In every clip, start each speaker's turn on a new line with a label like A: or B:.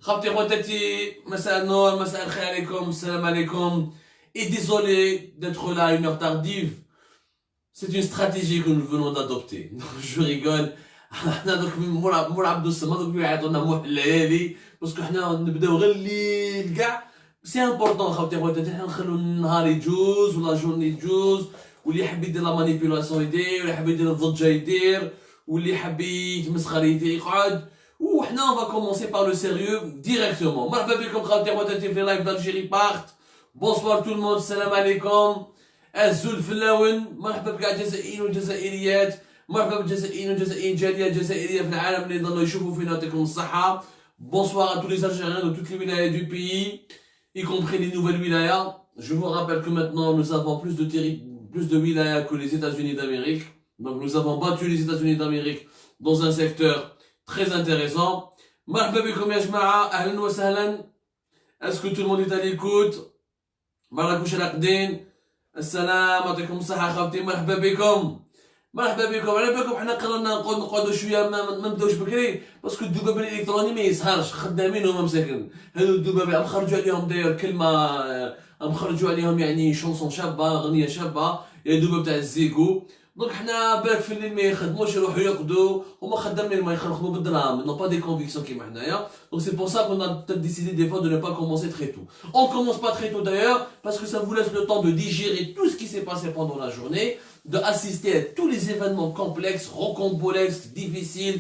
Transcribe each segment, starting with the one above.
A: خاوتي خواتاتي مساء النور مساء الخير عليكم السلام عليكم. Et désolé d'être là à une heure tardive. C'est une stratégie que nous venons d'adopter. Je rigole. حنا دوك مور عبد الصمد دوك يعيطونا موح الليالي باسكو حنا نبداو غير الليل كاع. سي امبورطون خاوتي خواتاتي حنا نخلو النهار يجوز ولا جورني يجوز، واللي يحب يدير لا مانيبيولاسيون يدير، واللي يحب يدير الضجه يدير، واللي يحب يتمسخر يقعد. وحنا on va commencer par le sérieux directement. مرحبا بكم خاوتي خواتاتي في لايف d'Algérie بارت. بونسوار تو الموند، السلام عليكم. الزول فلاون، مرحبا بكاع الجزائريين والجزائريات، مرحبا بالجزائريين والجزائريين، الجاليه الجزائريه في العالم اللي يضلوا يشوفوا فينا، يعطيكم الصحه. Bonsoir à tous les Algériens de toutes les wilayas du pays, y compris les nouvelles wilayas. Je vous rappelle que maintenant nous avons plus de wilayas que les États-Unis d'Amérique. Donc nous avons battu les États-Unis d'Amérique dans un secteur très intéressant. مرحبا بكم يا جماعه، اهلا وسهلا. Est-ce que tout le monde est à l'écoute؟ مراكش راقدين؟ السلام، يعطيكم الصحه خاوتي، مرحبا بكم. مرحبا بكم. على بالكم حنا قررنا نقعدوا شويه ما نبداوش بكري باسكو الذباب الالكتروني ما يسهرش، خدامين هما مساكن. هادو الذباب مخرجوا عليهم داير كلمه، مخرجوا عليهم يعني شونسون شابه، اغنيه شابه، يا الذباب تاع الزيكو. دونك حنا بالك في الليل ما يخدموش، يروحوا يرقدوا، هما خدامين ما يخدموا بالدراهم، نو با دي كونفيكسيون كيما حنايا. دونك سي بور سا كون ا peut-être décidé des fois de ne pas commencer très tôt. On commence pas très tôt d'ailleurs parce que ça vous laisse le temps de digérer tout ce qui s'est passé pendant la journée, d'assister à tous les événements complexes, rocambolesques, difficiles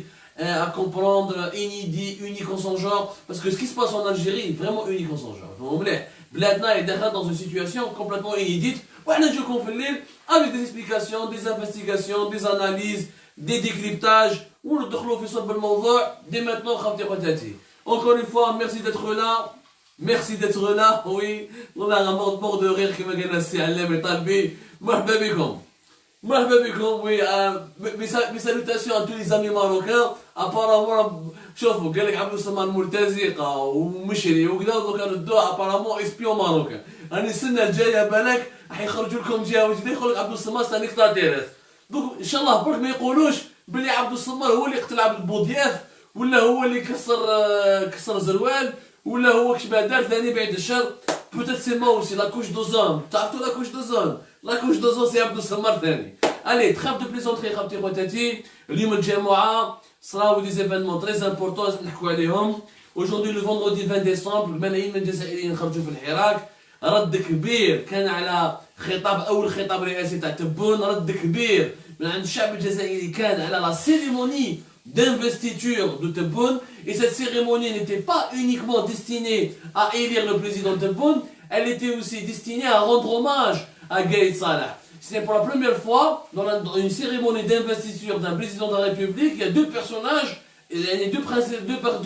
A: à comprendre, inédits, uniques en son genre, parce que ce qui se passe en Algérie est vraiment unique en son genre. Bladna est déjà dans une situation complètement inédite. Voilà, je confirme avec des explications, des investigations, des analyses, des décryptages. Ou le dokhlo fi صلب الموضوع dès maintenant خاوتي خواتاتي. Encore une fois, merci d'être là. Merci d'être là. Oui, on a un mort de rire qui m'a gagné à Alem et Talbi. مرحبا بكم. مرحبا بكم. Oui, mes salutations à tous les amis marocains. Apparemment, شوفوا قال لك عبد الصمد مرتزقه ومشري وكذا، دوكا ردوها ابارامون اسبيون ماروكان. راني السنه الجايه بالك راح يخرجوا لكم جهه جديده يقول لك عبد الصمد سان اكستراتيرس. دوك ان شاء الله برك ما يقولوش بلي عبد الصمد هو اللي قتل عبد بوضياف، ولا هو اللي كسر زروال، ولا هو كشبه دار ثاني بعيد الشر. بوتيت سي مو سي لا كوش دوزون، تعرفتوا لا كوش دوزون؟ لا كوش دوزون سي عبد الصمد ثاني. الي تخاف دو بليزونتري خاوتي خواتاتي. اليوم الجمعه صراو des événements très importants لازم نحكوا عليهم. Aujourd'hui le vendredi 20 décembre الملايين من الجزائريين خرجوا في الحراك. رد كبير كان على خطاب، اول خطاب رئاسي تاع تبون، رد كبير من عند الشعب الجزائري كان على la cérémonie d'investiture de Tebboune. Et cette cérémonie n'était pas uniquement destinée à élire le président Tebboune, elle était aussi destinée à rendre hommage à Gaïd Salah. C'est pour la première fois dans une cérémonie d'investiture d'un président de la République, il y a deux personnages,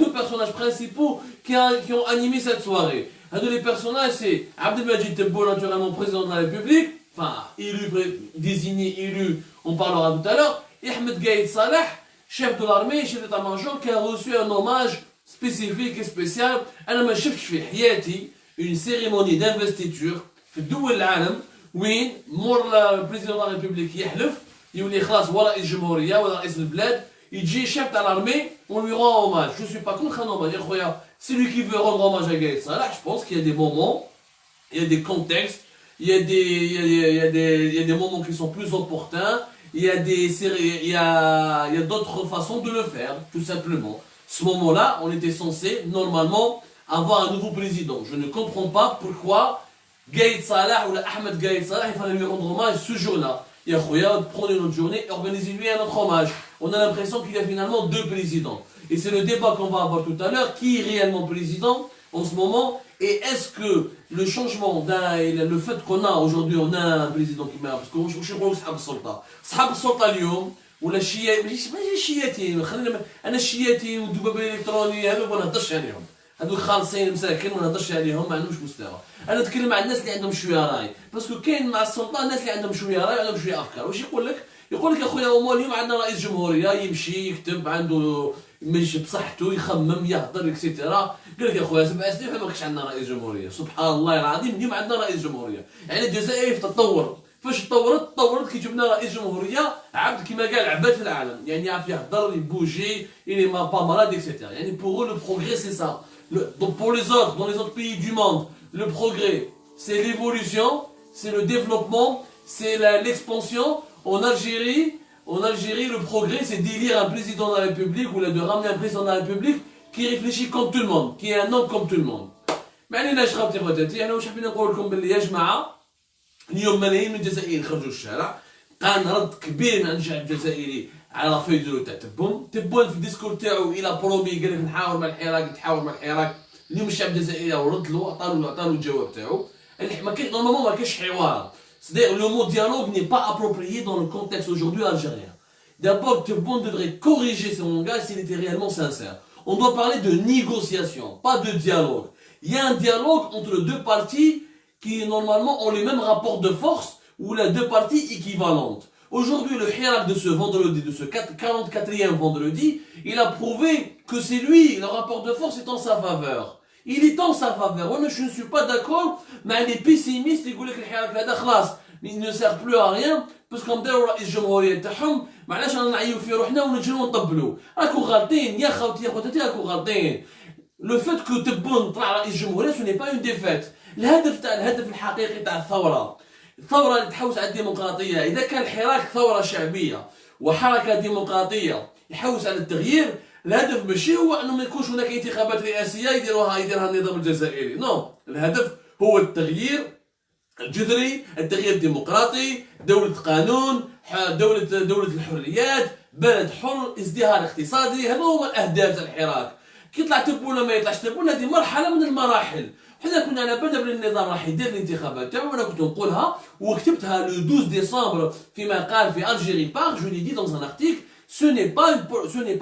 A: deux personnages principaux qui ont animé cette soirée. Un de les personnages, c'est Abdelmajid Tebboune, naturellement président de la République, enfin élu, désigné, élu, on parlera tout à l'heure, et Ahmed Gaïd Salah, chef de l'armée, chef d'état-major, qui a reçu un hommage spécifique et spécial. أنا ما شفتش في حياتي une cérémonie d'investiture في الدول العالم وين مور البريزيدون دو لا ريبوبليك يحلف يولي خلاص هو رئيس الجمهوريه ولا رئيس البلاد، يجي شيف تاع لارمي on lui rend hommage. Je suis pas contre un hommage يا خويا. Celui qui veut rendre hommage à Gaïd Salah, je pense qu'il y a des moments, il y a des contextes, il y a des moments qui sont plus opportuns, il y a d'autres façons de le faire, tout simplement. Ce moment-là, on était censé normalement avoir un nouveau président. Je ne comprends pas pourquoi Gaïd Salah ou Ahmed Gaïd Salah, il fallait lui rendre hommage ce jour-là. Ya Khouya, prenez notre journée et organisez-lui un autre hommage. On a l'impression qu'il y a finalement deux présidents. Et c'est le débat qu'on va avoir tout à l'heure. Qui est réellement président en ce moment? Et est-ce que le changement, le fait qu'on a aujourd'hui, on a un président qui meurt, parce que je crois que c'est Absalta. C'est Absalta اليوم ولا الشيعة، ماشي الشياتين، خلينا أنا الشياتين والذباب الإلكتروني هذو ما نهضرش عليهم. هذوك خالصين مساكين ما نهضرش عليهم، ما عندهمش مستوى. انا نتكلم عن الناس اللي عندهم شويه راي، باسكو كاين مع السلطه الناس اللي عندهم شويه راي وعندهم شويه افكار. واش يقول لك؟ يقول لك يا خويا هما اليوم عندنا رئيس جمهوريه يمشي يكتب، عنده ماشي بصحته، يخمم يهضر اكسيتيرا. قال لك يا خويا 7 سنين ما كانش عندنا رئيس جمهوريه، سبحان الله العظيم اليوم عندنا رئيس جمهوريه. يعني الجزائر تطور، فاش تطورت كي جبنا رئيس جمهوريه عبد كيما قال عباد في العالم، يعني يعرف يهضر يبوجي، il est pas malade etc. يعني pour eux le progrès c'est ça. Donc pour les autres, dans les autres pays du monde, le progrès, c'est l'évolution, c'est le développement, c'est l'expansion. En Algérie, le progrès, c'est d'élire un président de la République ou de ramener un président de la République qui réfléchit comme tout le monde, qui est un homme comme tout le monde. ما عليناش خاوتي خواتاتي، انا واش حبينا نقول لكم باللي يا جماعه اليوم ملايين من الجزائريين خرجوا الشارع، كان رد كبير من الشعب الجزائري على فيديو تاع تبون في الديسكور تاعو الى برومي قال لك نحاور مع الحراك نتحاور مع الحراك. اليوم الشعب الجزائري رد له عطاله الجواب تاعو. ما كاين نورمالمون ما كاينش حوار. C'est-à-dire le mot dialogue n'est pas approprié dans le contexte aujourd'hui algérien. D'abord, Tebboune devrait corriger son langage s'il était réellement sincère. On doit parler de négociation, pas de dialogue. Il y a un dialogue entre deux parties qui normalement ont les mêmes rapports de force ou les deux parties équivalentes. Aujourd'hui, le hirak de ce vendredi, de ce 44e vendredi, il a prouvé que c'est lui, le rapport de force est en sa faveur. Il est en sa faveur. Ouais, mais je ne suis pas d'accord, mais les pessimistes, ils disent que le hirak là, خلاص, il ne sert plus à rien, parce qu'on داروا رئيس الجمهورية تاعهم، معلاش رانا نعيو في روحنا ونجرو نطبلوا. راكو غالطين يا خوتي يا خواتاتي، راكو غالطين. Le fait que تبون طلع رئيس الجمهورية ce n'est pas une défaite. الهدف الحقيقي تاع الثورة اللي تحوس على الديمقراطية. إذا كان الحراك ثورة شعبية وحركة ديمقراطية يحوس على التغيير، الهدف ماشي هو أنه ما يكونش هناك انتخابات رئاسية يديرها النظام الجزائري. نو، الهدف هو التغيير الجذري، التغيير الديمقراطي، دولة قانون، دولة الحريات، بلد حر، ازدهار اقتصادي. هذا هو الأهداف تاع الحراك. كي يطلع تبون ولا ما يطلعش تبون، هذه مرحلة من المراحل. حنا كنا على بالنا بلي النظام راح يدير الانتخابات تاعو، وانا كنت نقولها وكتبتها لو 12 ديسمبر في مقال في الجيري بار. Je l'ai dit dans un article, ce n'est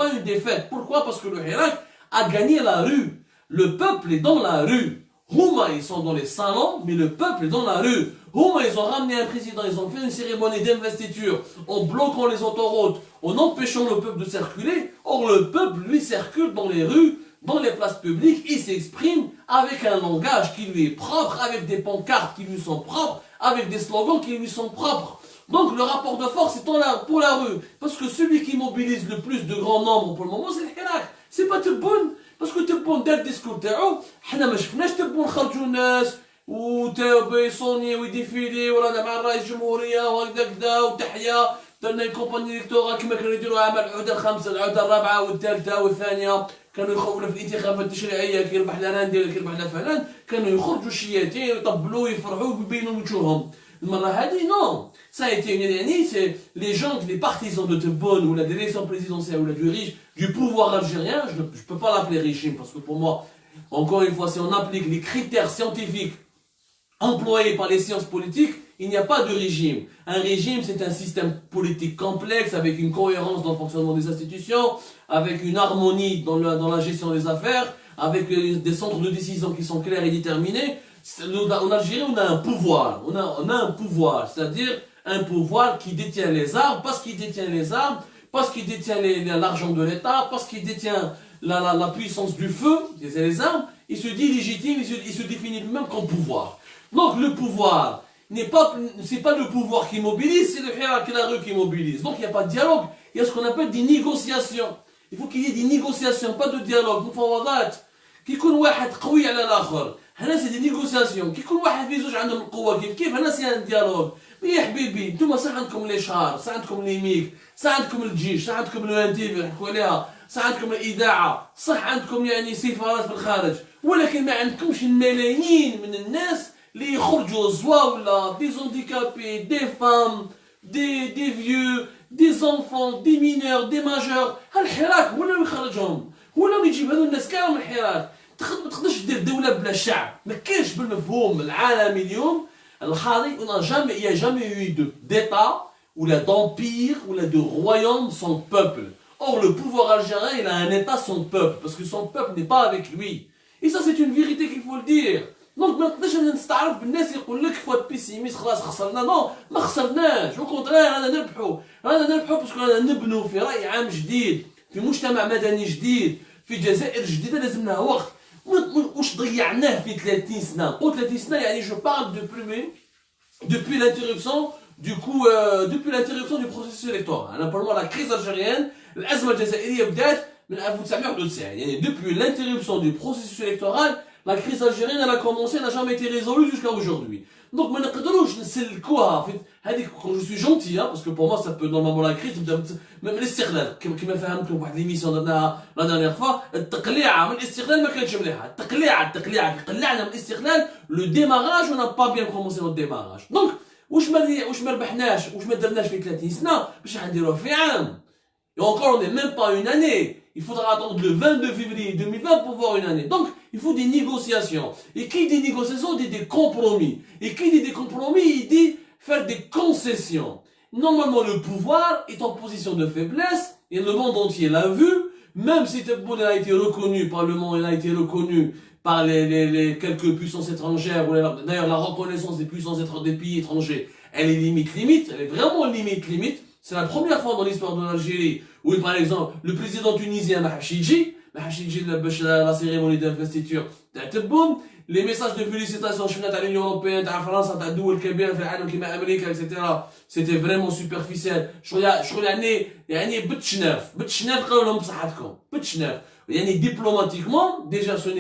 A: pas une défaite. Pourquoi? Parce que le Hirak a gagné la rue. Le peuple est dans la rue. Houma, ils sont dans les salons, mais le peuple est dans la rue. Houma, ils ont ramené un président, ils ont fait une cérémonie d'investiture en bloquant les autoroutes, en empêchant le peuple de circuler. Or, le peuple, lui, circule dans les rues, dans les places publiques, il s'exprime avec un langage qui lui est propre, avec des pancartes qui lui sont propres, avec des slogans qui lui sont propres. Donc le rapport de force est pour la rue. Parce que celui qui mobilise le plus de grand nombre pour le moment, c'est le Hirak. C'est pas Tebboune. Parce que Tebboune, dès le discours تاعو، حنا ما شفناش تبون خرجوا الناس ويصوني ويديفيلي ورانا مع الرئيس الجمهورية وهكذا كذا وتحية درنا الكومباني الكتورال كما كانوا يديروا عام العودة الخامسة العودة الرابعة والثالثة والثانية. كانوا يخرجوا في الانتخابات التشريعيه كي يربح لنا ندير كي يربح لنا فلان، كانوا يخرجوا الشياتين يطبلوا ويفرحوا ويبينوا وجوههم. المره هذه نو يعني سي لي جون لي بارتيزان دو تبون ou la direction présidentielle ou la du pouvoir algérien. Je peux pas l'appeler régime parce que pour moi, encore une fois, si on applique les critères scientifiques employés par les sciences politiques, il n'y a pas de régime. Un régime, c'est un système politique complexe avec une cohérence dans le fonctionnement des institutions, avec une harmonie dans la gestion des affaires, avec des centres de décision qui sont clairs et déterminés. En Algérie, on a un pouvoir. On a un pouvoir, c'est-à-dire un pouvoir qui détient les armes, parce qu'il détient les armes, parce qu'il détient l'argent de l'État, parce qu'il détient la puissance du feu, les armes, il se dit légitime, il se définit lui-même comme pouvoir. Donc le pouvoir, c'est pas le pouvoir qui mobilise, c'est le Hirak et la rue qui mobilise. Donc il n'y a pas de dialogue, il y a ce qu'on appelle des négociations. Il faut qu'il y ait des négociations, pas de dialogue. مفاوضات. كي يكون واحد قوي على الاخر، هنا سي دي نيغوسياسيون. كي يكون واحد في زوج عندهم القوه كيف هنا سي ان ديالوج. يا حبيبي نتوما صح عندكم لي شهر، صح عندكم لي ميك، صح عندكم الجيش، صح عندكم الان تي في نحكوا عليها، صح عندكم الاذاعه، صح عندكم يعني سفارات في الخارج، ولكن ما عندكمش الملايين من الناس اللي يخرجوا زواولا، دي زونديكابي، دي فام، دي فيو، دي زونفون، دي مينور، دي ماجور. الحراك هو اللي يخرجهم، هو اللي يجيب هذو الناس كاع من الحراك. ما تقدرش دير دوله بلا شعب، ما كاينش بالمفهوم العالمي اليوم الحاضر. Il n'y a jamais eu d'état ou d'empire ou de royaume sans peuple. Or le pouvoir algérien, il a un état sans peuple parce que son peuple n'est pas avec lui. Et ça c'est une vérité qu'il faut le dire. Donc ما نقدرش نستعرف بالناس يقول لك فوت بيسيميست خلاص خسرنا. نو ما خسرناش، au contraire رانا نربحوا باسكو رانا نبنوا في رأي عام جديد، في مجتمع مدني جديد، في جزائر جديدة. لازمنا وقت. واش ضيعناه في 30 سنه. قلت 30 سنه يعني جو بارل depuis l'interruption du processus électoral. انا pour moi la crise algérienne، الازمه الجزائريه بدات من 1991 يعني depuis l'interruption du processus électoral la crise algérienne elle a commencé n'a jamais été résolue jusqu'à aujourd'hui donc ما نقدروش نسلكوها في هذيك quand je suis gentil hein, parce que pour moi ça peut normalement la crise تبدا من الاستقلال كما فهمتكم واحد ليميسيون درناها لا دانيير فوا التقليعه من الاستقلال ما كانتش مليحه التقليعه قلعنا من الاستقلال لو ديماراج ونا با بيان كومونسي نو ديماراج دونك واش ما ربحناش واش ما درناش في 30 سنه باش نديروه في عام et encore on n'est même pas une année il faudra attendre le 22 février 2020 pour voir une année. Donc, il faut des négociations. Et qui dit négociations dit des compromis. Et qui dit des compromis, il dit faire des concessions. Normalement, le pouvoir est en position de faiblesse, et le monde entier l'a vu, même si Tebboune a été reconnu par le monde, il a été reconnu par les quelques puissances étrangères, d'ailleurs la reconnaissance des puissances des pays étrangers, elle est limite, elle est vraiment limite. C'est la première fois dans l'histoire de l'Algérie où, par exemple, le président tunisien Mahachidji, la cérémonie d'investiture de Tebboune, les messages de félicitations à l'Union Européenne, à la France, à la Doul Kébir, à l'Amérique, etc. C'était vraiment superficiel. Je diplomatiquement, déjà ça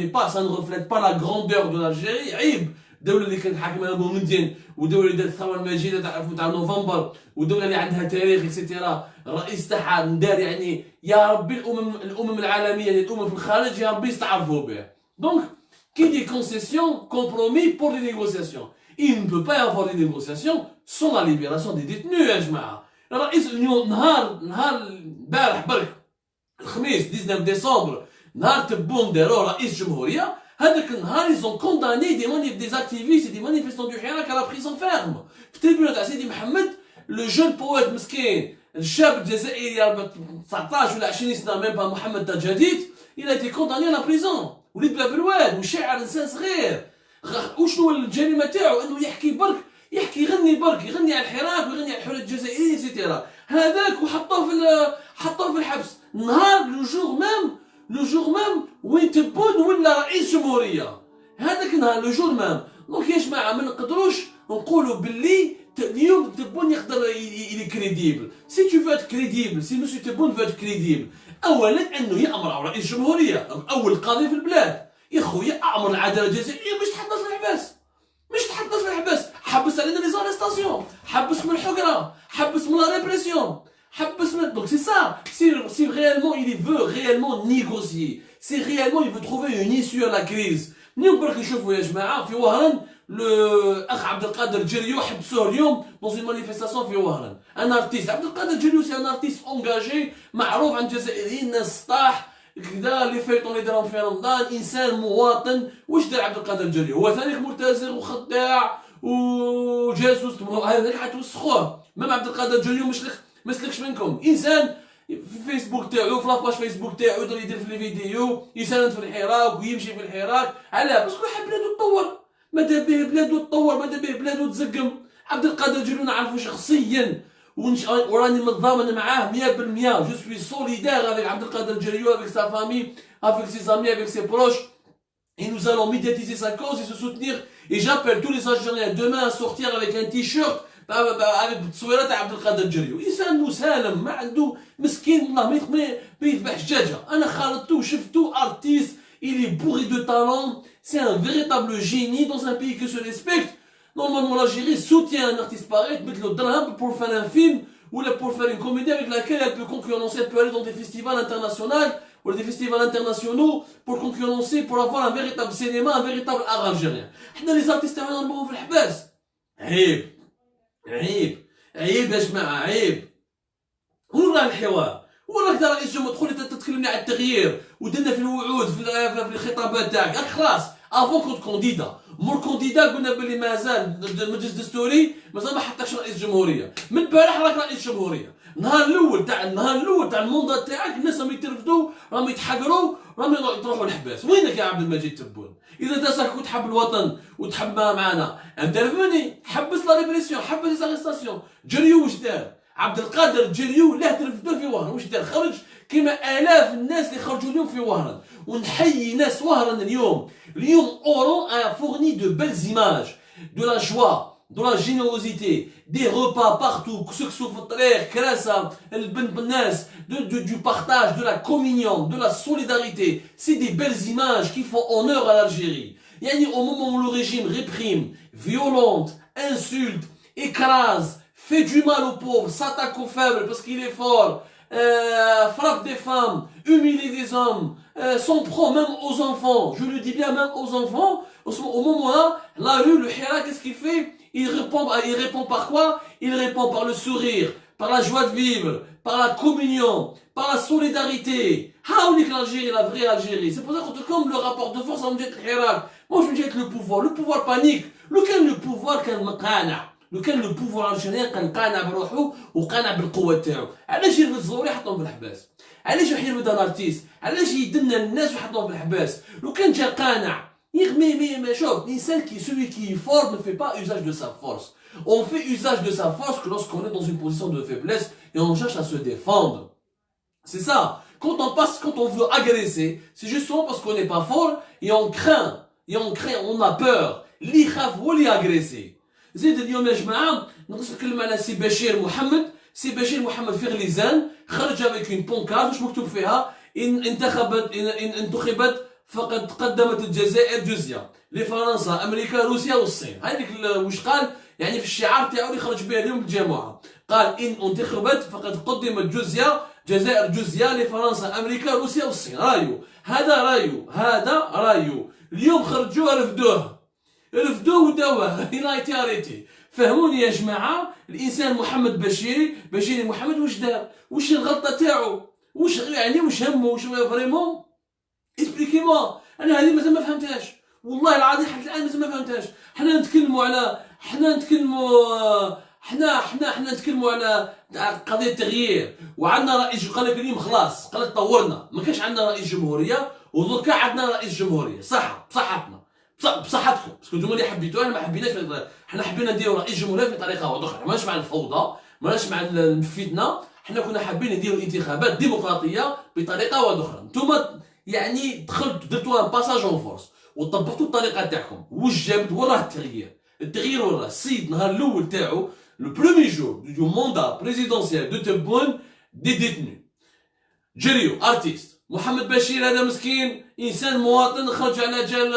A: ne reflète pas la grandeur de l'Algérie. الدولة اللي كانت حاكمها بومدين والدولة اللي دارت الثورة المجيدة تاع نوفمبر والدولة اللي عندها تاريخ اكسيتيرا الرئيس تاعها دار يعني يا ربي الأمم العالمية يعني الأمم في الخارج يا ربي يستعرفوا به. Donc qui dit concession, compromis pour les négociations. Il ne peut pas y avoir des négociations sans la libération des détenus يا جماعة. الرئيس اليوم نهار البارح برك الخميس 19 ديسمبر نهار تبون داروه رئيس جمهورية هذاك النهار ils ont condamné des activistes et des manifestants du Hirak à la prison ferme. في التريبيون تاع سيدي محمد لو جون بويت مسكين الشاب الجزائري 19 ولا 20 سنه ميم با محمد تجديد il a été condamné à la prison. وليد بلاد وشاعر انسان صغير وشنو الجريمه تاعو انه يحكي برك يغني على الحراك ويغني على الحريه الجزائريه اكسيتيرا هذاك وحطوه في الحبس نهار لو جور ميم وين تبون ولا رئيس جمهوريه هذاك النهار لو جور ميم دونك يا جماعه ما نقدروش نقولوا باللي اليوم تبون يقدر يلي كريديبل سي تو فو ات كريديبل سي مسيو تبون فو ات كريديبل اولا انه يامر على رئيس جمهوريه اول قاضي في البلاد يا خويا امر العداله الجزائريه باش تحطنا في الحبس حبس علينا لي زارستاسيون حبس من الحقره حبس من لا ريبريسيون donc c'est ça si réellement il veut réellement négocier si réellement il veut trouver une issue à la crise اليوم برك نشوفوا يا جماعه في وهران الاخ عبد القادر جريو حبسوه اليوم dans une manifestation في وهران ان ارتيست عبد القادر جريو سي ان ارتيست انجاجي معروف عند الجزائريين ناس سطاح كذا اللي فيطون اللي دارهم في رمضان انسان مواطن واش دار عبد القادر جريو هو ثاني مرتزق وخداع وجاسوس هذاك حتوسخوه مام عبد القادر جريو ما سلكش منكم انسان في فيسبوك تاعو في لاباج فيسبوك تاعو يقدر يدير في الفيديو يساند في الحراك ويمشي في الحراك علاه باسكو حاب بلادو تطور ماذا به بلادو تطور ماذا به بلادو تزقم عبد القادر جريو نعرفو شخصيا وراني متضامن معاه 100% جو سوي سوليدار avec عبد القادر جريو avec sa famille avec ses amis avec ses proches et nous allons médiatiser sa cause et se soutenir et j'appelle tous les Algériens demain à sortir avec un t-shirt avec التصويرات تاع عبد القادر جريو انسان مسالم ما عنده مسكين والله ما يذبح دجاجه انا خالطته شفته ارتيست il est bourré de talent c'est un véritable génie dans un pays qui se respecte normalement l'Algérie soutient un artiste pareil mettre le drame pour faire un film ou pour faire une comédie avec laquelle elle peut concurrencer elle peut aller dans des festivals internationaux ou des festivals internationaux pour concurrencer pour avoir un véritable cinéma un véritable art algérien حنا les artistes تاعنا نضربوهم في الحباس عيب يا جماعه عيب وين راه الحوار وراك رئيس جمهوريه تدخل تتكلمني على التغيير ودنا في الوعود في الخطابات تاعك خلاص افون كنت كونديدا مور كونديدا قلنا بلي مازال المجلس الدستوري مازال ما حطكش رئيس جمهوريه من البارح راك رئيس جمهوريه النهار الاول تاع الموندات تاعك الناس راهم يترفدوا راهم يتحقروا راهم يروحوا الحباس وينك يا عبد المجيد تبون اذا داسك وتحب الوطن وتحب معنا انترفوني حبس لا ريبريسيون حبس لي زارستاسيون جريو واش دار عبد القادر جريو لا ترفدوا في وهران واش دار خرج كما الاف الناس اللي خرجوا اليوم في وهران ونحيي ناس وهران اليوم اورون ا فورني دو بيلز ايماج دو لا جوا de la générosité, des repas partout, que ce soit du partage, de la communion, de la solidarité. C'est des belles images qui font honneur à l'Algérie. Au moment où le régime réprime, violente, insulte, écrase, fait du mal aux pauvres, s'attaque aux faibles parce qu'il est fort, frappe des femmes, humilie des hommes, s'en prend même aux enfants, je le dis bien même aux enfants, au moment-là, la rue, le Hira, qu'est-ce qu'il fait? Il répond par quoi? Il répond par le sourire, par la joie de vivre, par la communion, par la solidarité. Haoulik l'Algérie, la vraie Algérie. C'est pour ça que comme le rapport de force, on me dit le Hira. Moi je me dis le pouvoir panique. Le pouvoir كان مقانع. لو كان لو بوفوار الجيريان كان قانع بروحه وقانع بالقوه تاعو علاش يرفد الزهور يحطهم في الحباس علاش يروح يرفد ارتيست علاش يدنا الناس ويحطهم في الحباس لو كان جا قانع يغمي شوف الانسان celui qui est fort ne fait pas usage de sa force on fait usage de sa force que lorsqu'on est dans une position de faiblesse et on cherche à se défendre c'est ça quand on veut agresser c'est justement parce qu'on n'est pas fort et on craint on a peur اللي يخاف هو اللي agresser زيد اليوم يا جماعه نقدر نتكلم على سي بشير محمد في غليزان خرج avec une pancarte واش مكتوب فيها ان انتخبت فقد قدمت الجزائر جزيه لفرنسا امريكا روسيا والصين هذيك واش قال يعني في الشعار تاعو اللي خرج به اليوم الجماعه قال ان انتخبت فقد قدمت جزائر جزيه لفرنسا امريكا روسيا والصين هذا رايو اليوم خرجوه رفدوه ودوه الى ايتي اريتي فهموني يا جماعه الانسان محمد بشيري محمد واش دار واش الغلطه تاعو واش همه واش فريمون اسبليكي موا انا هذه مازال ما فهمتهاش والله العظيم حتى الان مازال ما فهمتهاش حنا نتكلموا على قضيه التغيير وعندنا رئيس قال لك اليوم خلاص قال لك طورنا ما كانش عندنا رئيس جمهوريه ودركا عندنا رئيس جمهوريه بصحتنا بصحتكم باسكو نتوما اللي حبيتوها ما حبيناش حنا حبينا نديرو رئيس جمهوريه بطريقه واحده اخرى ماناش مع الفوضى ماناش مع الفتنه حنا كنا حابين نديرو انتخابات ديمقراطيه بطريقه واحده اخرى نتوما يعني درتوا ان باساج اون فورس وطبقتوا الطريقه تاعكم واش جابت وراه التغيير وراه السيد نهار الاول تاعو لو بروميي جور دو موندا بريزيدونسيال دو تبون دي ديتني جريو ارتيست محمد بشير هذا مسكين انسان مواطن خرج على جال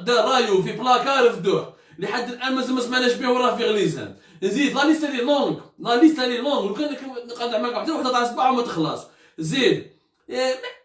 A: دار رايو في بلاكار رفدوه لحد الان ما سمعناش به وراه في غليزان زيد لا ليست لي لونغ لو كان نقعد معاك حتى وحده تاع صباع وما تخلص زيد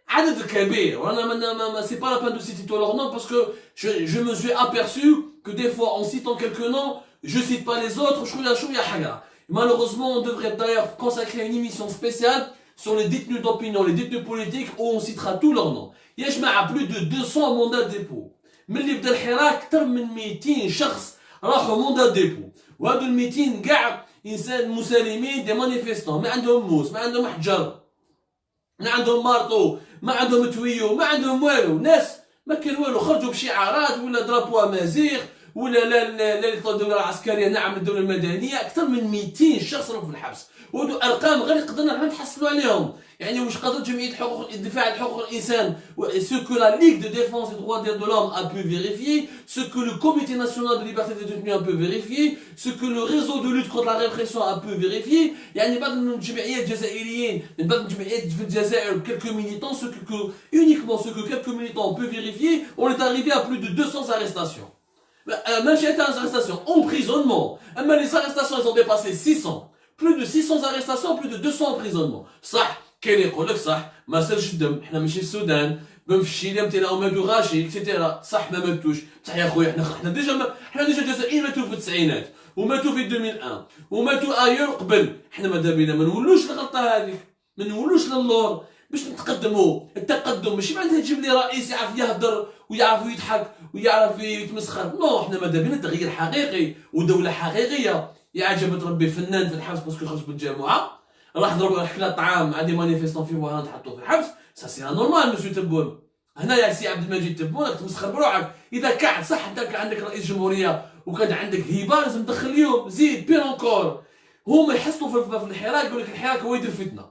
A: عدد كبير وانا سي با لا بان دو سيتي تو لور نون باسكو جو me suis aperçu que des fois en citant quelques noms je cite pas les autres شويه حاجه malheureusement on devrait d'ailleurs consacrer une émission spéciale sur les détenus d'opinion, les détenus politiques, où on citera tous leurs noms. Il y a plus de 200 mandats de dépôt. Mais اللي بدا الحراك أكثر من 200 شخص راحوا mandat de dépôt. وهذو ال 200 كاع إنسان مسالمين دي مانيفيستون ما عندهم موس، ما عندهم حجر، ما عندهم مارطو، ما عندهم تويو، ما عندهم والو، ناس ما كان والو خرجوا بشعارات ولا ضربوا أمازيغ ولا الدولة العسكرية نعم الدولة المدنية أكثر من 200 شخص راحوا في الحبس. وهادو ارقام غير قدرنا نتحصلوا عليهم يعني واش قدرت جمعيه حقوق الدفاع عن حقوق الانسان ce que la Ligue de défense des droits de l'homme a pu vérifier ce que le comité national de liberté des détenus a pu vérifier ce que le réseau de lutte contre la répression a pu vérifier يعني بعض الجمعيات الجزائريين من بعض الجمعيات في الجزائر quelques militants uniquement ce que quelques militants ont pu vérifier on est arrivé à plus de 200 arrestations ماشي arrestations emprisonnement اما les arrestations elles ont dépassé 600 plus de 600 arrestations, plus de 200 emprisonnements. صح كاين يقول لك صح ما سالش الدم حنا ماشي في السودان بن في الشيلام تاعنا ماتوا غاشي اكسيتيرا صح ما ماتوش بصح يا خويا حنا ديجا الجزائريين ماتوا في التسعينات وماتوا في 2001 وماتوا ايور قبل حنا ماذا بينا ما نولوش الغلطه هذيك ما نولوش للور باش نتقدموا التقدم ماشي معناتها تجيب لي رئيس يعرف يهدر ويعرف يضحك ويعرف يتمسخر نو حنا ماذا بينا تغيير حقيقي ودوله حقيقيه يعجب تربي فنان في الحبس باسكو خرج بالجامعه راح ضرب كلا طعام مع دي مانيفيستون في وهران تحطوه في الحبس سا سي نورمال مسيو تبون هنا يا سي عبد المجيد تبون راك تمسخر بروحك اذا كعد صح انت كان عندك رئيس جمهوريه وكان عندك هبه لازم تدخل اليوم زيد بير انكور هما يحصلوا في الحراك يقول لك الحراك هو يدير فتنه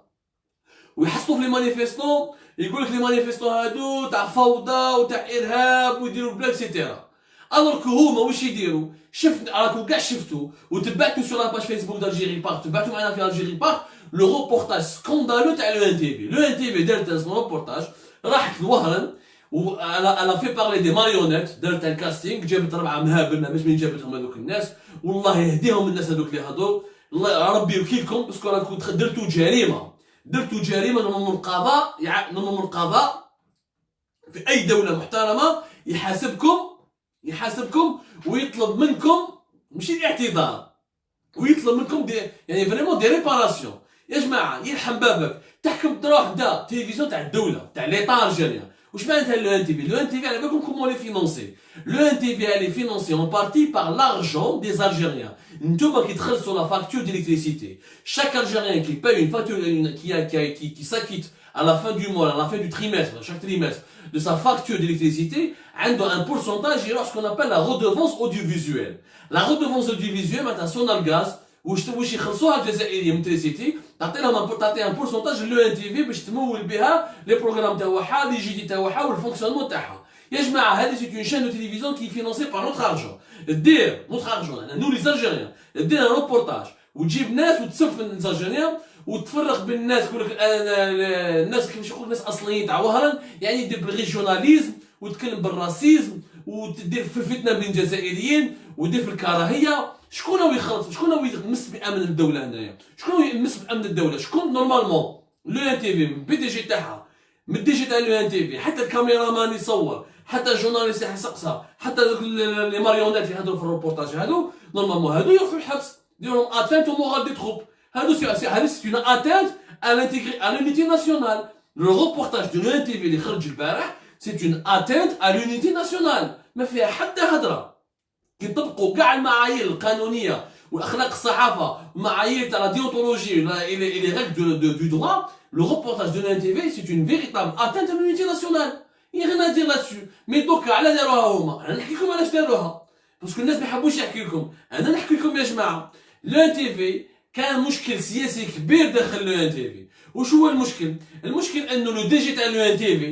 A: ويحصلوا في لي مانيفيستون يقول لك لي مانيفيستون هادو تاع فوضى وتاع ارهاب ويديروا بلاك سيتيرا الوغ كو هما واش يديروا شفت راكو كاع شفتوا وتبعتوا سور لاباج فيسبوك دالجيري بارك تبعتوا معنا في الجيري بارك لو روبورتاج سكوندالو تاع لو ان تي في لو ان تي في دارت اسمه روبورتاج راحت لوهران و الا في بارلي دي ماريونيت دارت الكاستينغ جابت 4 مهابل باش من جابتهم هذوك الناس والله يهديهم الناس هذوك اللي هضروا الله ربي يوكيلكم باسكو راكو درتوا جريمه نورمالمون القضاء نورمالمون القضاء في اي دوله محترمه يحاسبكم ويطلب منكم ماشي الاعتذار ويطلب منكم يعني فريمون دي ريباراسيون يا جماعه يرحم بابك تحكم تروح دا تلفزيون تاع الدوله تاع ليطا الجيريان واش معناتها لو ان تي في لو ان تي في على بالكم كومون لي فينونسي لو ان تي في اللي فينونسي اون بارتي بار لارجون دي الجيريان نتوما كي تخلصوا لا فاكتور d'électricité chaque algérien qui paye une facture qui s'acquitte à la fin du mois à la fin du trimestre chaque trimestre de sa facture d'électricité عنده un pourcentage يروح ce qu'on appelle la redevance audiovisuelle la redevance audiovisuelle معناتها صونا الغاز واش يخلصوها الجزائريين من تريسيتي تعطي ان بورسونتاج لو ان تي في باش تمول بها لي بروغرام تاعها لي جي دي تاعها والفونكسيونمون تاعها يا جماعه هذه سيت اون شين دو تيليفزيون كي فينونسي بار نوتر ارجون دير نوتر ارجون نو لي الجيريان دير ان روبورتاج وتجيب ناس وتسف الجيريان وتفرق بين الناس يقول لك الناس كيفاش يقول الناس اصليين تاع وهران يعني يدير بالريجيوناليزم وتكلم بالراسيزم وتدير في الفتنه بين الجزائريين ودير في الكراهيه شكون هو يخلط شكون هو يمس بامن الدوله هنايا شكون هو يمس بامن الدوله شكون نورمالمون لو ان تي في من بي دي جي تاعها من الدي جي تاع لو ان تي في حتى الكاميرامان يصور حتى الجورناليست يسقسها حتى لي ماريونيت اللي يهضروا في الروبورتاج هادو نورمالمون هادو يروحوا الحبس يديروا اتانت او مورال دي تروب هادو سي اون اتانت à l'unité nationale le reportage de l'UN TV اللي خرج البارح c'est une atteinte à l'unité nationale ما فيها حتى هضره كي طبقوا كاع المعايير القانونيه واخلاق الصحافه ومعايير تاع لا ديونتولوجي et les règles du droit le reportage de l'UN TV c'est une véritable atteinte à l'unité nationale il y a rien à dire là-dessus mais دوكا على داروها هما انا نحكي لكم علاش داروها باسكو الناس ما يحبوش يحكي لكم انا نحكي لكم يا جماعه l'UN TV كان مشكل سياسي كبير داخل l'UN TV وش هو المشكل المشكل انه لو دي جي تاع l'UN TV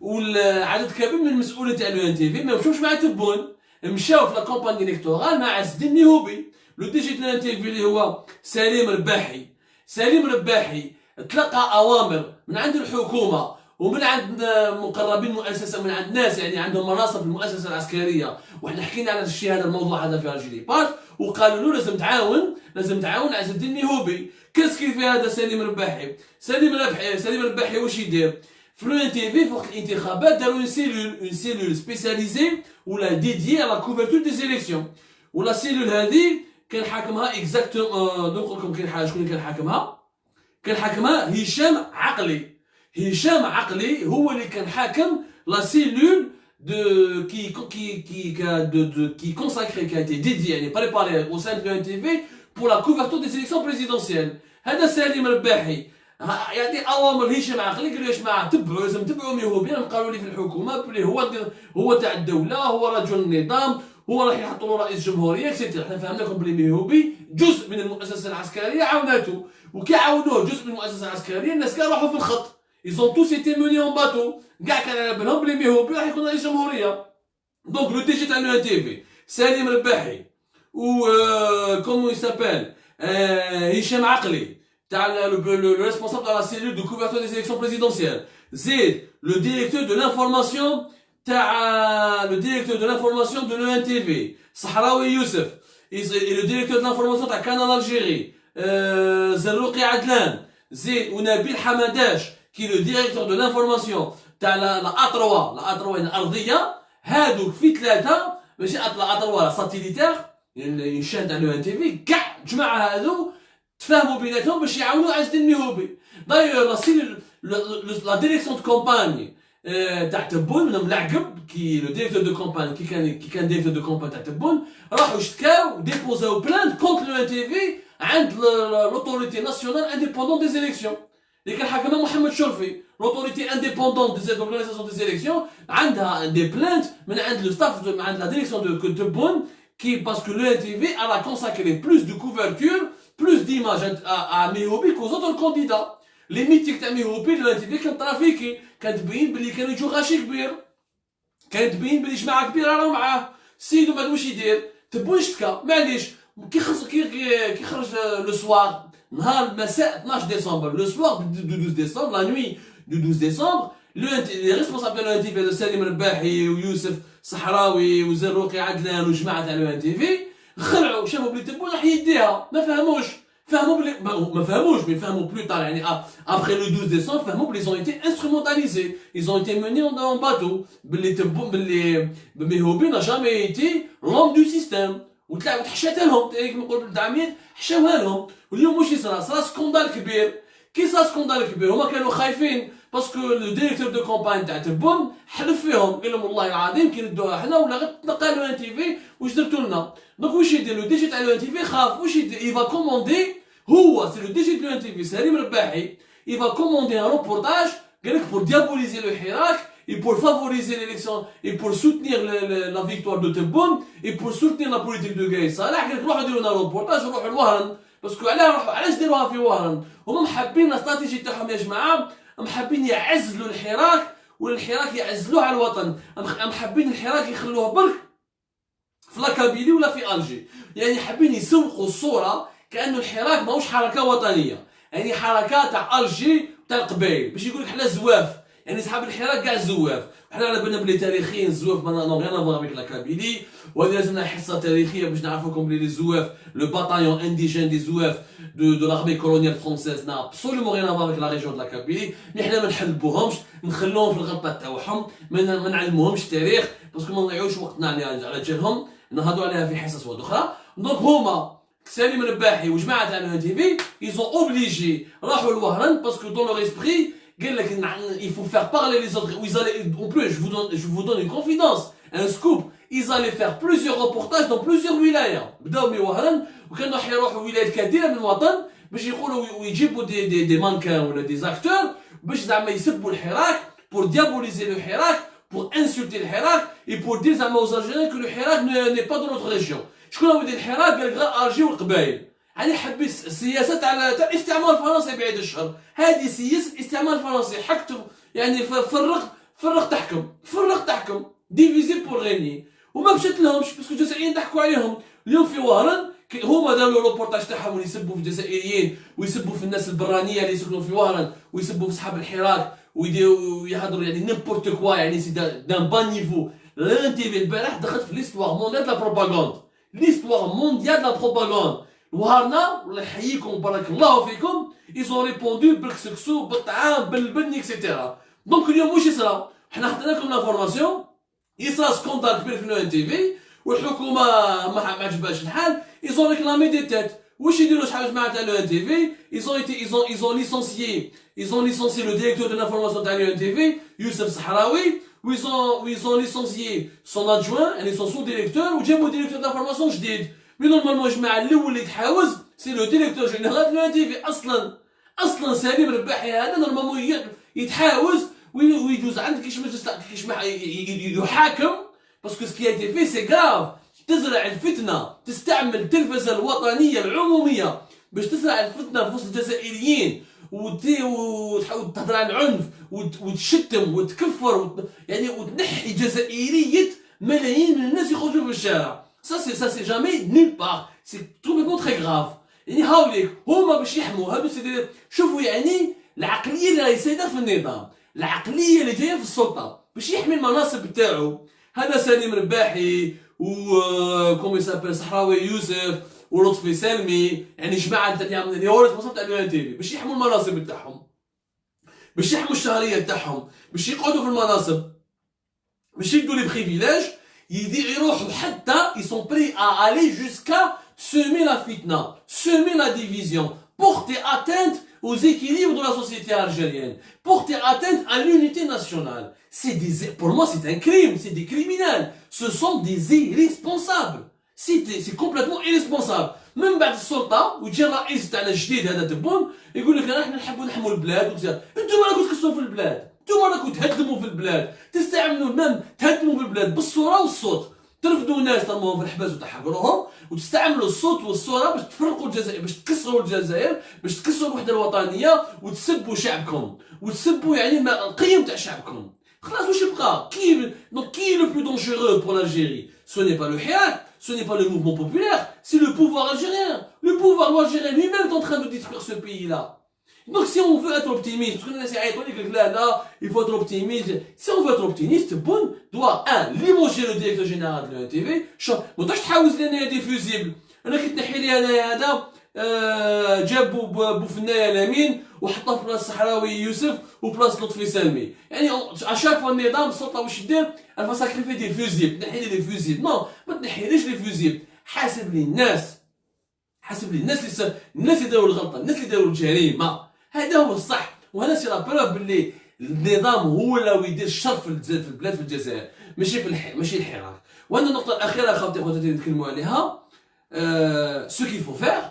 A: والعدد كبير من المسؤولين تاع l'UN TV ما مشاوش مع تبون مشاو في لا كومباني الكتورال مع عز الدين النهوبي لو دي جي تاع l'UN TV اللي هو سليم رباحي تلقى اوامر من عند الحكومه ومن عند مقربين مؤسسه من عند ناس يعني عندهم مناصب في المؤسسه العسكريه وحنا حكينا على الشيء هذا الموضوع هذا في الجيري بارك وقالوا له لازم تعاون عز الدين النهوبي كيف هذا سليم رباحي واش يدير في لو ان تي في فوق الانتخابات داروا اون سيلول سبيسياليزي ولا ديديي على كوفرتور دي زيليكسيون ولا سيلول هذه كان حاكمها اكزاكتومون نقول لكم شكون كان حاكمها هشام عقلي هو اللي كان حاكم لا سيلول qui consacrée qui a été dédiée يعني préparée au sein de l'UNTV pour la couverture des élections présidentielles هذا سليم رباحي يعطي اوامر هشام عقلي قال له يا جماعه لازم تبعوا ميهوبي قالوا لي في الحكومه بلي هو تاع الدوله هو رجل النظام هو راح يحطوا له رئيس جمهوريه اكسيتيرا حنا فهمناكم بلي ميهوبي جزء من المؤسسه العسكريه عاوناته وكي عاونوه جزء من المؤسسه العسكريه الناس كاع راحوا في الخط ils ont tous été menés en bateau كاع كان على بالهم بلي ميهوبي راح يكون رئيس جمهوريه دونك لو دي جي تاع لو ان تي في سليم رباحي و كومون يسابيل هشام عقلي تاع le responsable de la cellule de couverture des élections présidentielles زيد le directeur de l'information de l'UNTV صحراوي يوسف et le directeur de l'information تاع Canal Algérie زروقي عدلان زيد ونبيل حمداش qui est le directeur de l'information تاع لا A3 الارضيه هادوك في ثلاثه ماشي لا A3 ساتيليتير يعني شان تاع لو ان تي في كاع جماعه هادو تفاهموا بيناتهم باش يعاونوا عز الدين النهوبي دايوغ لا ديريكسيون دو كومباني تاع تبون منهم العقب كي لو ديريكتور دو كومباني كي كان ديريكتور دو كومباني تاع تبون راحوا اشتكاو ديبوزاو بلانت كونت لو ان تي في عند لوتوريتي ناسيونال انديبوندون دي زيليكسيون اللي كان حاكمها محمد شرفي لوتوريتي انديبوندون دي اورغانيزاسيون دي زيليكسيون عندها دي بلانت من عند لو ستاف من عند لا ديريكسيون دو تبون qui parce que l'UNTV a consacré plus de couverture, plus d'images à Mihoubi qu'aux autres candidats. Les mythiques تاع Mihoubi de l'UNTV كانت ترافيكي كانت تبين بلي كانوا يجوا غاشي كبير كانت تبين بلي جماعه كبيره راهو معاه السيد من بعد واش يدير؟ تبون اشتكى معليش كي خرج لو سوار نهار مساء 12 ديسمبر لو سوار دو 12 ديسمبر لا نوي دو 12 ديسمبر لي ريسبونسابل دو ان تي في سالم رباحي ويوسف صحراوي وزروقي عدلان وجماعه تاع ان تي في خلعوا شافوا بلي تبون راح يديها ما فهموش فهموا بلي ما فهموش مي فهموا بلو طار يعني ابخي لو 12 ديسمبر فهموا بلي زون ايتي انسترومونتاليزي ils ont été menés en bateau بلي تبون بلي مهوبي n'a jamais été l'homme du système وتلعب تحشاتها لهم كيما نقولوا بالدعميات حشاوها لهم واليوم واش صرا سكوندال كبير كي صرا سكوندال كبير هما كانوا خايفين باسكو لو ديريكتور دو كومباين تاع تبون حلف فيهم قال لهم والله العظيم كي ندوها حنا ولا غير تنقلوا ان تي في واش درتوا لنا دونك واش يدير لو دي جي تاع لو ان تي في خاف واش يدير يفا كوموندي هو سي لو دي جي دو ان تي في سليم رباحي يفا كوموندي ان روبورتاج قال لك بور ديابوليزي لو حراك et pour favoriser l'élection et pour soutenir la victoire de Tebboune et pour soutenir la politique de Gaye Salah قال لك روحوا ديروا لنا روبورتاج روحوا لوهران باسكو علاش ديروها في وهران هما محابين الاستراتيجي تاعهم يا جماعه محابين يعزلوا الحراك والحراك يعزلوه على الوطن محابين الحراك يخلوه برك في لاكابيلي ولا في الجي يعني حابين يسوقوا الصوره كانه الحراك ماهوش حركه وطنيه يعني حركه تاع الجي تاع القبائل باش يقول لك حنا زواف يعني صحاب الحراك كاع زواف حنا على بالنا بلي تاريخيا الزواف ما نون غير افوار افيك لاكابيلي وهذه لازمنا حصه تاريخيه باش نعرفوكم بلي لي زواف لو باتايون انديجين دي زواف دو لارمي كولونيال فرونسيز نا ابسولومون غير افوار افيك لا ريجيون دو لاكابيلي مي حنا ما نحلبوهمش نخلوهم في الغلطه تاعهم ما نعلموهمش التاريخ باسكو ما نضيعوش وقتنا على جالهم نهضوا عليها في حصص اخرى دونك هما سالم رباحي وجماعه تاع ان تي في ايزون اوبليجي راحوا لوهران باسكو دون لور اسبري قال لك il faut faire parler les autres ils allaient en plus je vous donne une confidence un scoop ils allaient faire plusieurs reportages dans plusieurs ولايات بداو من وهران وكانوا حيروحوا ولايات كثيره من الوطن باش يقولوا ويجيبوا دي مانكان ولا دي زاكتور باش زعما يسبوا الحراك pour diaboliser le حراك pour insulter الحراك et pour dire زعما aux Algériens que le حراك n'est pas dans notre région شكون هو يدير الحراك قال لك غير الجي والقبائل يعني حبي السياسه تاع الاستعمار الفرنسي بعيد الشر هذه سياسه الاستعمار الفرنسي حكت يعني فرق تحكم ديفيزي بور غيني وما مشات لهمش باسكو الجزائريين ضحكوا عليهم اليوم في وهران هما داروا روبورتاج تاعهم يسبوا في الجزائريين ويسبوا في الناس البرانيه اللي يسكنوا في وهران ويسبوا في صحاب الحراك ويهضروا يعني نيمبورت كوا يعني سي دان بان نيفو لان تي في البارح دخلت في ليستوار مونديال لا بروباغاند ليستوار مونديال لا بروباغاند وهرنا الله يحييكم بارك الله فيكم ايزون ريبوندو بالكسكسو بالطعام بالبن اكسيتيرا دونك اليوم واش يصرا حنا حطينا لكم لافورماسيون يصرا سكوندال كبير في الان تي في والحكومه ما عجبهاش الحال ايزون ريكلامي دي تيت واش يديروا شحال جماعه تاع الان تي في ايزون ليسونسيي لو ديريكتور دو لافورماسيون تاع الان تي في يوسف صحراوي ويزون ليسونسيي سون ادجوان يعني سون سو ديريكتور وجابوا ديريكتور دو لافورماسيون جديد مي نورمالمون الجماعه الاول اللي تحاوز سي لو ديريكتور جينيرال دو تي في اصلا سليم رباحي هذا نورمالمون يتحاوز ويدوز عندك كيش ما يحاكم باسكو سكي ايتي في سي غاف تزرع الفتنه تستعمل التلفزه الوطنيه العموميه باش تزرع الفتنه في وسط الجزائريين وتحاول تهضر عن العنف وتشتم وتكفر يعني وتنحي جزائريه ملايين من الناس يخرجوا في الشارع Ça c'est jamais nulle part. C'est complètement très grave. يعني هاوليك هما باش يحموا هادو سيدي شوفوا يعني العقليه اللي راهي سايده في النظام العقليه اللي جايه في السلطه باش يحمي المناصب تاعو هذا سليم رباحي و كومي سابيل صحراوي يوسف ولطفي سلمي يعني جماعه تاع لي هو ريسبونسابل تاع الان تي في باش يحموا المناصب تاعهم باش يحموا الشهريه تاعهم باش يقعدوا في المناصب باش يدوا لي بريفيليج يروحوا حتى ils sont prêts à aller jusqu'à semer la fitna, semer la division, porter atteinte aux équilibres de la société algérienne, porter atteinte à l'unité nationale. Pour moi, c'est un crime, c'est des criminels. Ce sont des irresponsables. C'est complètement irresponsable. من بعد السلطة ويجي الرئيس تاعنا الجديد هذا تبون يقول لك احنا نحبوا نحموا البلاد وكذا، انتم راكم تكسروا في البلاد، انتم راكم تهدموا في البلاد، تستعملوا مام تهدموا في البلاد بالصورة والصوت. ترفدوا ناس ترموهم في الحبس وتحقروهم وتستعملوا الصوت والصوره باش تفرقوا الجزائر باش تكسروا الجزائر باش تكسروا الوحده الوطنيه وتسبوا شعبكم وتسبوا يعني القيم تاع شعبكم Donc qui est le plus dangereux pour l'Algérie? Ce n'est pas le Hirak, ce n'est pas le mouvement populaire, c'est le pouvoir algérien. Le pouvoir algérien lui-même est en train de détruire ce pays-là. Donc si on veut être optimiste, parce que là, il faut être optimiste. Si on veut être optimiste, bon, doit limoger le directeur général de l'ANTV. ما تقدرش تحاوز لنا des fusibles. انا كي تنحي لي انا هذا جاب بوفنايا لامين وحطه في بلاصه الصحراوي يوسف وبلاصه لطفي سلمي. يعني اشاك فوا النظام السلطه واش دير الفا ساكريفي دي فوزيب، تنحي لي دي فوزيب. نو ما تنحيليش لي فوزيب، حاسب لي الناس، حاسب لي الناس اللي داروا الغلطه، الناس اللي داروا الجريمه. هذا هو الصح، وهذا سي لا بروف باللي النظام هو اللي يدير الشر في البلاد في الجزائر، ماشي الحراك. وهذه النقطه الاخيره خواتي نتكلموا عليها. Ce qu'il faut faire,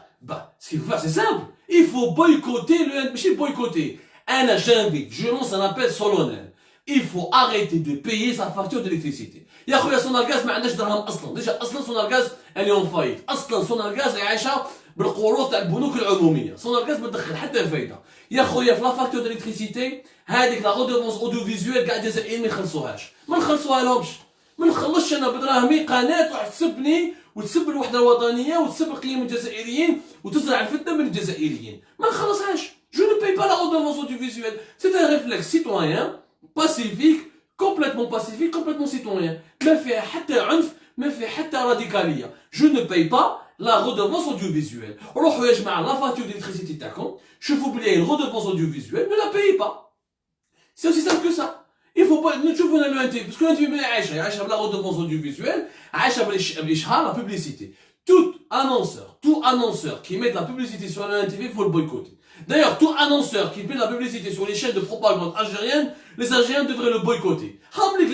A: c'est simple. Il faut boycotter boycotter. Je lance un appel solennel. Il faut arrêter de payer sa facture d'électricité. يا خويا سونارغاز ما عندهاش درهم اصلا، ديجا اصلا سونارغاز اللي اون فايت، اصلا سونارغاز عايشه بالقروض تاع البنوك العموميه، سونارغاز ما تدخل حتى فايده. يا خويا في لا فاكتور ديليكتريسيتي هذيك لا ريدونونس اوديو فيزوال كاع الجزائريين ما يخلصوهاش، ما نخلصوها لهمش، ما نخلصش انا بدراهمي قناه واحد تسبني وتسب الوحده الوطنيه وتسب القيم الجزائريين وتزرع الفتنه من الجزائريين، ما نخلصهاش. Je ne paye pas la redevance audiovisuelle. C'est un réflexe citoyen, pacifique, complètement citoyen. ما فيها حتى عنف، ما فيها حتى راديكاليه. Je ne paye pas la redevance audiovisuelle. روحوا يا جماعه لا فاتور d'électricité تاعكم، شوفوا بلي une redevance audiovisuelle, ne la payez pas. C'est aussi simple que ça. Il faut pas نشوفوا انا لو انتي باسكو انتي ملي عايشه بلا redevance audiovisuelle، عايشه بالاشهار la publicité. Tout annonceur qui met de la publicité sur la TV, il faut le boycotter. D'ailleurs, tout annonceur qui met de la publicité sur les chaînes de propagande algériennes, les Algériens devraient le boycotter.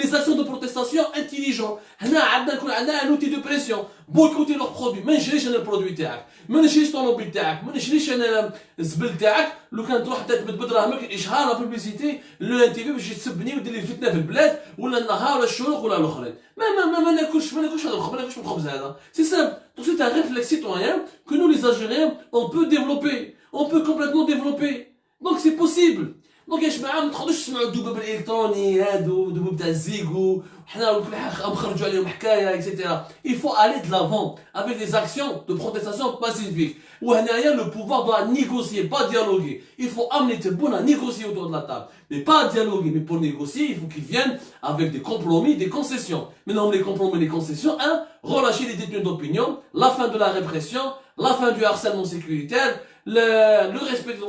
A: Les actions de protestation intelligentes. On a un outil de pression. Boycotter leurs produits. ما نشريش انا البرودوي تاعك، ما نشريش الطوموبيل تاعك، ما نشريش انا الزبل تاعك. لو كان تروح تثبت بدراهمك اشهار لا بوبليسيتي لو ان تي في باش تسبني ودير لي الفتنه في البلاد ولا النهار ولا الشروق ولا الاخرين. ما ناكلش هذا الخبز، ما ناكلش الخبز هذا. سي سامبل. Donc c'est un réflexe citoyen que nous les Algériens on peut développer. On peut complètement développer. Donc c'est possible. Donc يا جماعه ما تقعدوش تسمعوا الذباب الالكتروني هادو الذباب تاع الزيغو وحنا نخرجوا عليهم حكايه اكسيتيرا. Il faut aller de l'avant avec des actions de protestation pacifiques. وهنايا le pouvoir doit négocier, pas dialoguer. Il faut amener Tebboune à négocier autour de la table. Mais pas à dialoguer, mais pour négocier, il faut qu'ils viennent avec des compromis, des concessions. Maintenant, les compromis, les concessions, relâcher les détenus d'opinion, la fin de la répression, la fin du harcèlement sécuritaire, le respect du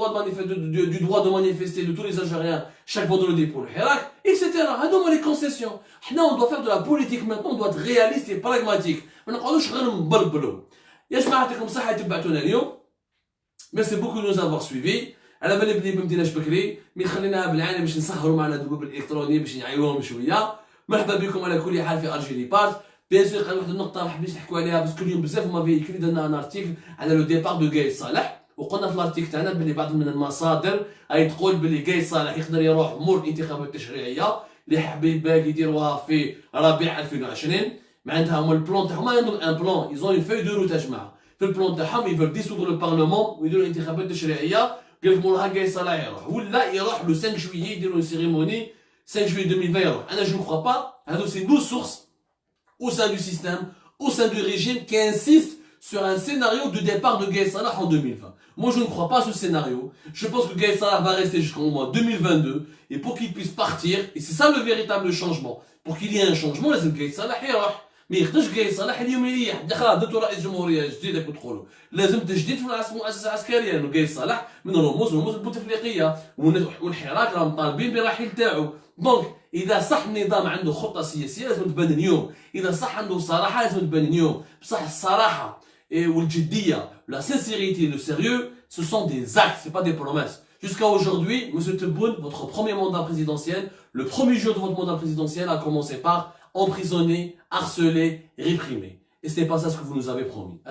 A: droit de manifester de tous les Algériens chaque vendredi pour le Hirak, etc. هذوما les concessions. On doit faire de la politique maintenant, on doit être réaliste et pragmatique. ما نقعدوش غير نبربلوا. يا جماعه يعطيكم الصحه تبعتونا اليوم. Merci beaucoup de nous avoir suivis. على بالي بلي ما بديناش بكري، مي خليناها بالعاني باش نسهروا معنا الذباب الالكترونيه باش نعيوهم شويه. مرحبا بكم على كل حال في الجيري بارت. بيان سور قال واحد النقطه ما حبيتش نحكوا عليها باسكو اليوم بزاف ما فيكري درنا ان ارتيكل على لو ديبار دو قايد صالح، وقلنا في الارتيكل تاعنا بلي بعض من المصادر اي تقول بلي قايد صالح يقدر يروح مور الانتخابات التشريعيه اللي حابين باقي يديروها في ربيع 2020. معناتها هما البلان تاعهم عندهم ان بلان، ايزون اون فوي دو روت يا جماعه. في البلان تاعهم يفر ديسودر لو بارلمون ويديروا الانتخابات التشريعيه. قال لك موراها قايد صالح يروح ولا يروح لو 5 جويي يديروا اون سيريموني 5 جويي 2020 يروح. انا جو نو كخوا با. هادو سي 12 سورس au sein du système, au sein du régime qui insiste sur un scénario de départ de Gaïd Salah en 2020. Moi je ne crois pas à ce scénario. Je pense que Gaïd Salah va rester jusqu'au mois 2022 et pour qu'il puisse partir, et c'est ça le véritable changement, pour qu'il y ait un changement, لازم Gaïd Salah يروح. ما يقدرش قايد صالح اليوم يريح دخل درتو رئيس جمهوريه جديد تدخلوا لازم تجديد في المؤسسه العسكريه لانه قايد صالح من رموز البوتفليقيه والحراك راهم طالبين برحيل تاعو. دونك اذا صح النظام عنده خطه سياسيه لازم تبان اليوم، اذا صح عنده صراحه لازم تبان اليوم. بصح الصراحه والجديه لا sincérité le sérieux ce sont des actes, c'est pas des promesses. Jusqu'à aujourd'hui, monsieur Tebboune, votre premier mandat présidentiel, le premier jour de votre mandat présidentiel a commencé par emprisonner, harceler, réprimer. Et ce n'est pas ça ce que vous nous avez promis.